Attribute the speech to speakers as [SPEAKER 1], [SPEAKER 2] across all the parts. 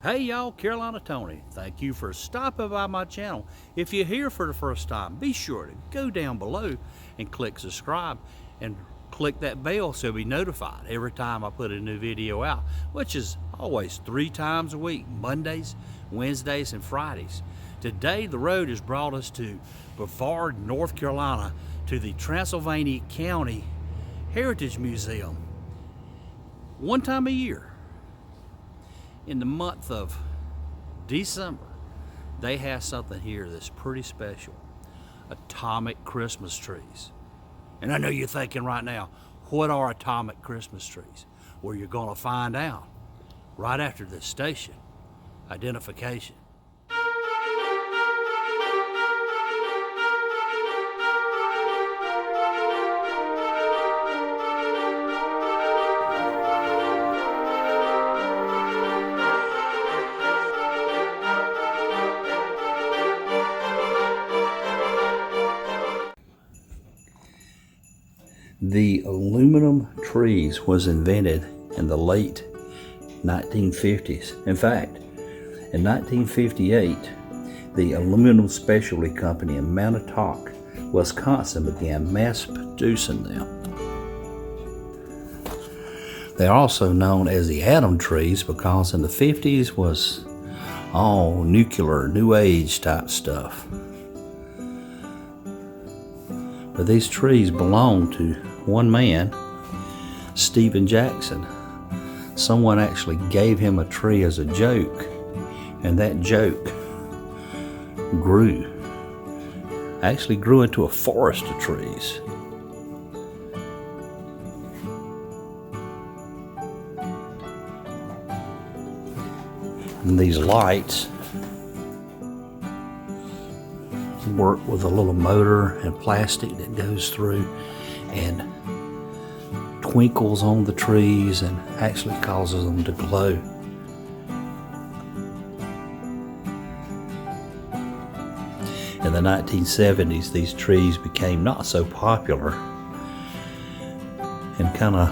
[SPEAKER 1] Hey y'all, Carolina Tony. Thank you for stopping by my channel. If you're here for the first time, be sure to go down below and click subscribe and click that bell so you'll be notified every time I put a new video out, which is always 3 times a week, Mondays, Wednesdays, and Fridays. Today, the road has brought us to Brevard, North Carolina, to the Transylvania County Heritage Museum. One time a year, in the month of December, they have something here that's pretty special. Atomic Christmas trees. And I know you're thinking right now, what are atomic Christmas trees? Well, you're gonna find out right after this station identification. The aluminum trees was invented in the late 1950s. In fact, in 1958, the Aluminum Specialty Company in Manitowoc, Wisconsin began mass producing them. They're also known as the atom trees because in the 50s was all nuclear, new age type stuff. But these trees belong to one man, Stephen Jackson. Someone actually gave him a tree as a joke, and that joke actually grew into a forest of trees. And these lights work with a little motor and plastic that goes through and twinkles on the trees and actually causes them to glow. In the 1970s, these trees became not so popular and kind of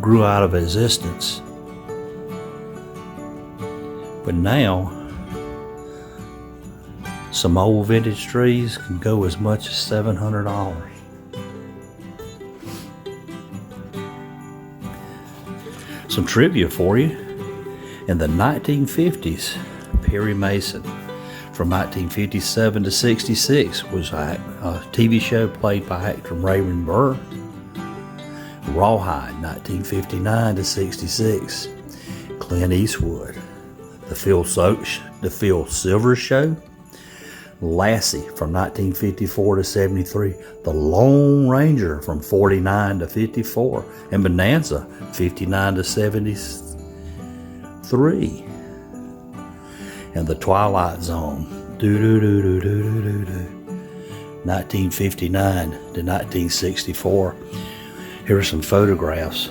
[SPEAKER 1] grew out of existence. But now, some old vintage trees can go as much as $700. Some trivia for you. In the 1950s, Perry Mason, from 1957 to 66, was a TV show played by actor Raymond Burr. Rawhide, 1959 to 66, Clint Eastwood. The Phil Silvers Show. Lassie from 1954 to 73, The Lone Ranger from 49 to 54, and Bonanza 59 to 73, and The Twilight Zone 1959 to 1964. Here are some photographs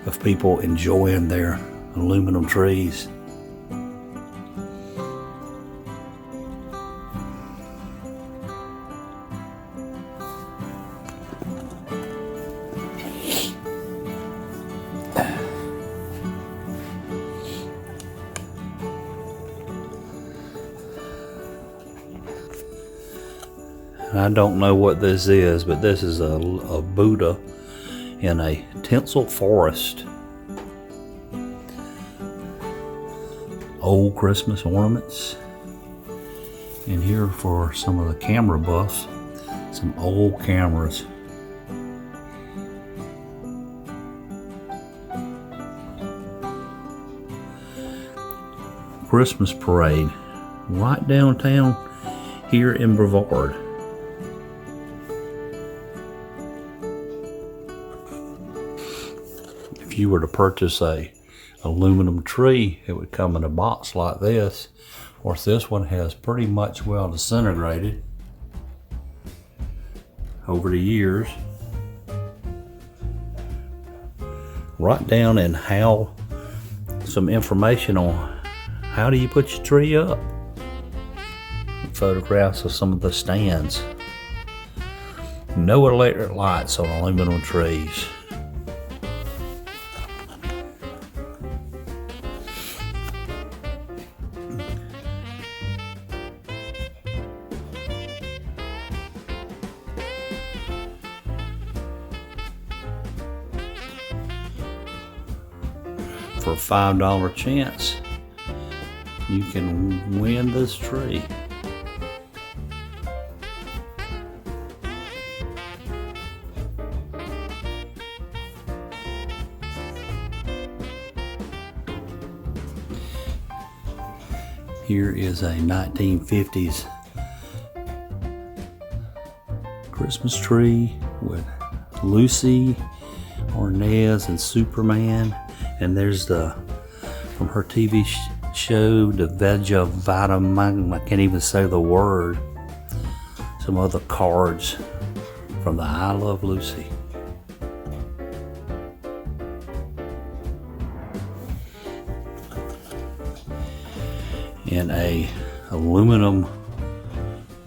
[SPEAKER 1] of people enjoying their aluminum trees. I don't know what this is, but this is a Buddha in a tinsel forest. Old Christmas ornaments. And here for some of the camera buffs, some old cameras. Christmas parade right downtown here in Brevard. If you were to purchase a aluminum tree, it would come in a box like this. Of course, this one has pretty much well disintegrated over the years. Write down and how some information on how do you put your tree up. Photographs of some of the stands. No electric lights on aluminum trees. for a $5 chance, you can win this tree. Here is a 1950s Christmas tree with Lucy, Ornament, and Superman. And there's from her TV show, the Vitamin, I can't even say the word. Some other cards from the I Love Lucy. And a aluminum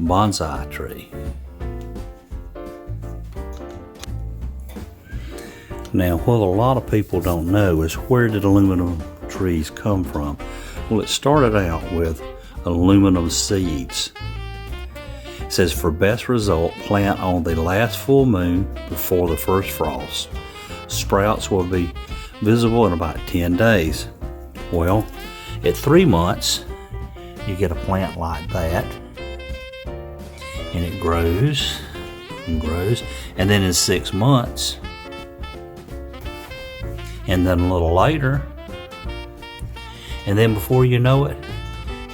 [SPEAKER 1] bonsai tree. Now, what a lot of people don't know is, where did aluminum trees come from? Well, it started out with aluminum seeds. It says, for best result, plant on the last full moon before the first frost. Sprouts will be visible in about 10 days. Well, at 3 months, you get a plant like that, and it grows and grows, and then in 6 months, and then a little later, and then before you know it,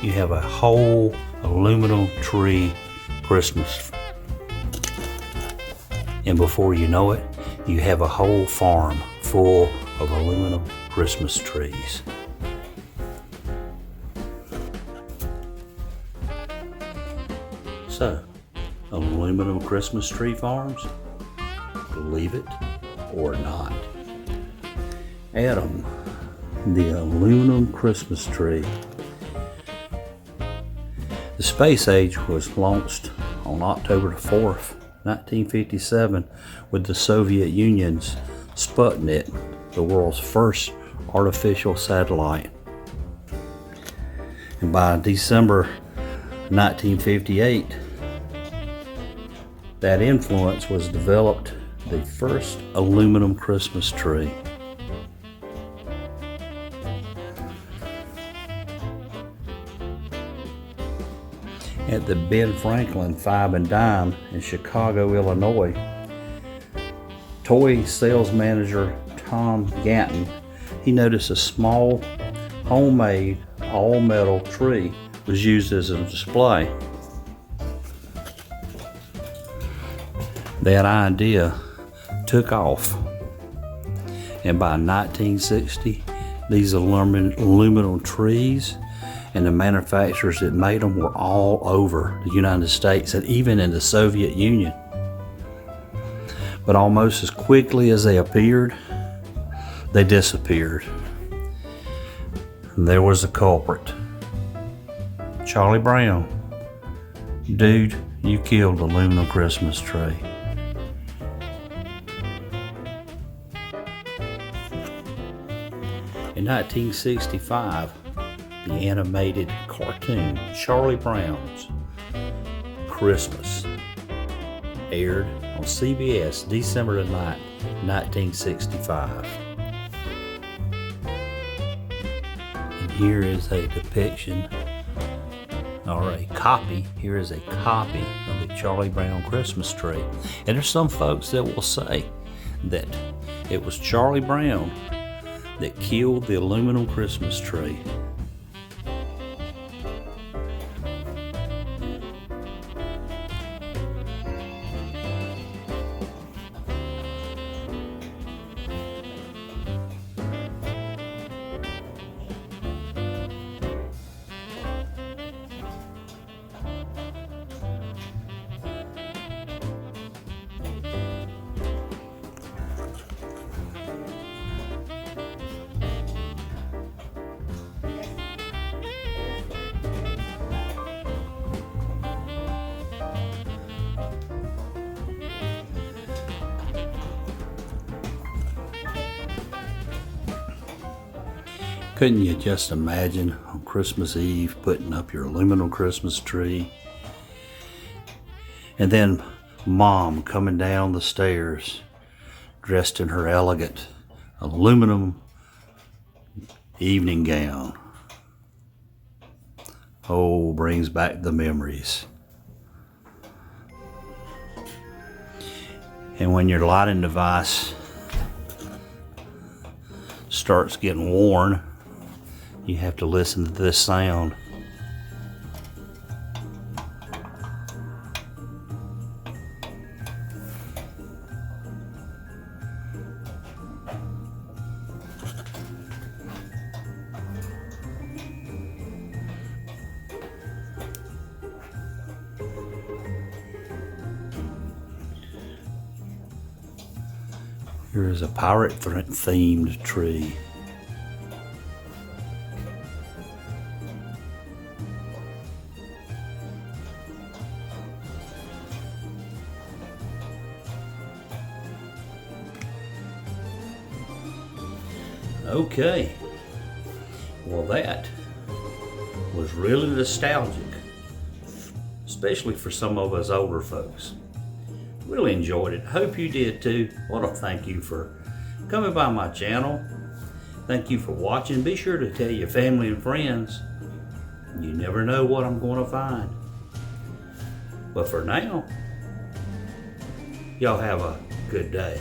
[SPEAKER 1] you have a whole aluminum tree Christmas. And before you know it, you have a whole farm full of aluminum Christmas trees. So, aluminum Christmas tree farms, believe it or not. Adam, the aluminum Christmas tree. The space age was launched on October the 4th, 1957, with the Soviet Union's Sputnik, the world's first artificial satellite. And by December 1958, that influence was developed the first aluminum Christmas tree. At the Ben Franklin 5 and Dime in Chicago, Illinois, toy sales manager Tom Ganton, he noticed a small homemade all-metal tree was used as a display. That idea took off, and by 1960, these aluminum trees and the manufacturers that made them were all over the United States and even in the Soviet Union. But almost as quickly as they appeared, they disappeared. And there was the culprit, Charlie Brown. Dude, you killed the aluminum Christmas tree. In 1965, the animated cartoon Charlie Brown's Christmas aired on CBS December the 9th, 1965. And here is a depiction, or a copy, here is a copy of the Charlie Brown Christmas tree. And there's some folks that will say that it was Charlie Brown that killed the aluminum Christmas tree. Couldn't you just imagine on Christmas Eve putting up your aluminum Christmas tree, and then Mom coming down the stairs dressed in her elegant aluminum evening gown. Oh, brings back the memories. And when your lighting device starts getting worn, you have to listen to this sound. Here is a pirate themed tree. Okay, well that was really nostalgic, especially for some of us older folks. Really enjoyed it. Hope you did too. I want to thank you for coming by my channel. Thank you for watching. Be sure to tell your family and friends. You never know what I'm going to find. But for now, y'all have a good day.